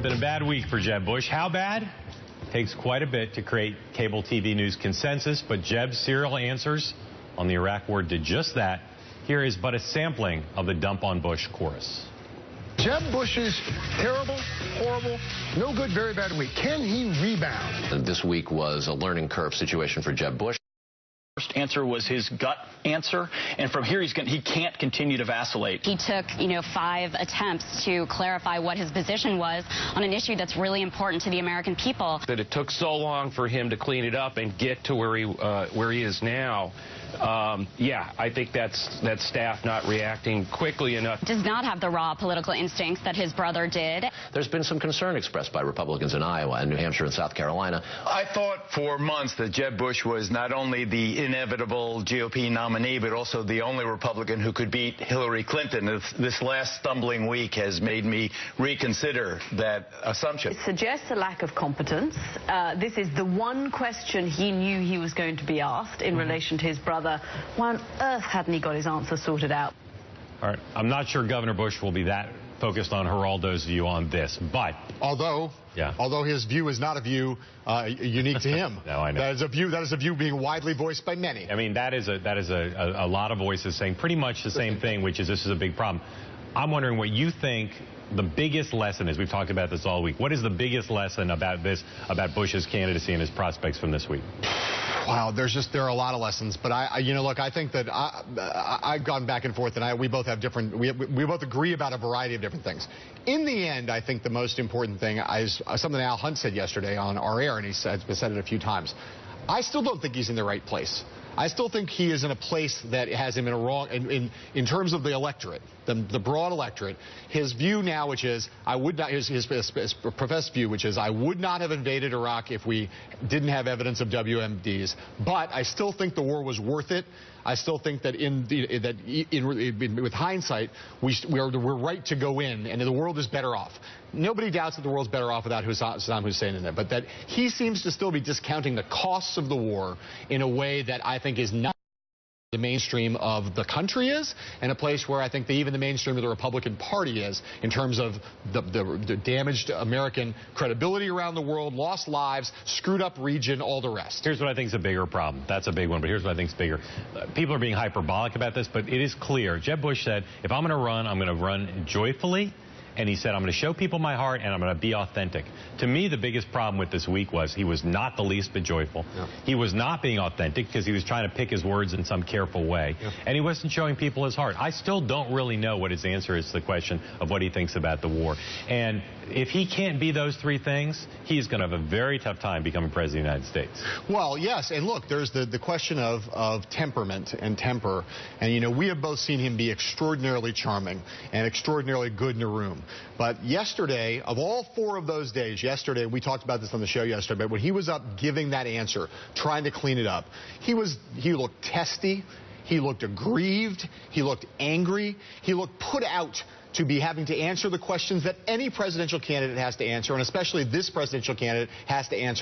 been a bad week for Jeb Bush. How bad? Takes quite a bit to create cable TV news consensus, but Jeb's serial answers on the Iraq war did just that. Here is but a sampling of the dump on Bush chorus. Jeb Bush's terrible, horrible, no good, very bad week. Can he rebound? This week was a learning curve situation for Jeb Bush. First answer was his gut answer, and from here he can't continue to vacillate. He took, 5 attempts to clarify what his position was on an issue that's really important to the American people. That it took so long for him to clean it up and get to where he is now. Yeah, I think that's staff not reacting quickly enough. Does not have the raw political instincts that his brother did. There's been some concern expressed by Republicans in Iowa and New Hampshire and South Carolina. I thought for months that Jeb Bush was not only the inevitable GOP nominee, but also the only Republican who could beat Hillary Clinton. This last stumbling week has made me reconsider that assumption. It suggests a lack of competence. This is the one question he knew he was going to be asked in relation to his brother. Why on earth hadn't he got his answer sorted out? All right, I'm not sure Governor Bush will be that focused on Geraldo's view on this, but although his view is not a view unique to him. No, I know. That is a view being widely voiced by many. I mean, that is a lot of voices saying pretty much the same thing, which is this is a big problem. I'm wondering what you think the biggest lesson is. We've talked about this all week. What is the biggest lesson about Bush's candidacy and his prospects from this week? Wow, there are a lot of lessons, but look, I think that I've gone back and forth, and we both have different. We both agree about a variety of different things. In the end, I think the most important thing is something Al Hunt said yesterday on our air, and he said it a few times. I still don't think he's in the right place. I still think he is in a place that has him in a wrong, in terms of the electorate, the broad electorate. His view now, which is, I would not, his professed view, which is, I would not have invaded Iraq if we didn't have evidence of WMDs, but I still think the war was worth it. I still think that with hindsight, we're right to go in, and the world is better off. Nobody doubts that the world's better off without Saddam Hussein in there, but that he seems to still be discounting the costs of the war in a way that I think is not the mainstream of the country is, and a place where I think even the mainstream of the Republican Party is, in terms of the damaged American credibility around the world, lost lives, screwed up region, all the rest. Here's what I think is a bigger problem. That's a big one, but here's what I think is bigger. People are being hyperbolic about this, but it is clear. Jeb Bush said, if I'm going to run, I'm going to run joyfully. And he said, I'm going to show people my heart, and I'm going to be authentic. To me, the biggest problem with this week was he was not the least bit joyful. Yeah. He was not being authentic because he was trying to pick his words in some careful way. Yeah. And he wasn't showing people his heart. I still don't really know what his answer is to the question of what he thinks about the war. And if he can't be those three things, he's going to have a very tough time becoming president of the United States. Well, yes, and look, there's the question of temperament and temper. And, we have both seen him be extraordinarily charming and extraordinarily good in a room. But yesterday, of all 4 of those days, yesterday, we talked about this on the show yesterday, but when he was up giving that answer, trying to clean it up, he looked testy, he looked aggrieved, he looked angry, he looked put out to be having to answer the questions that any presidential candidate has to answer, and especially this presidential candidate has to answer.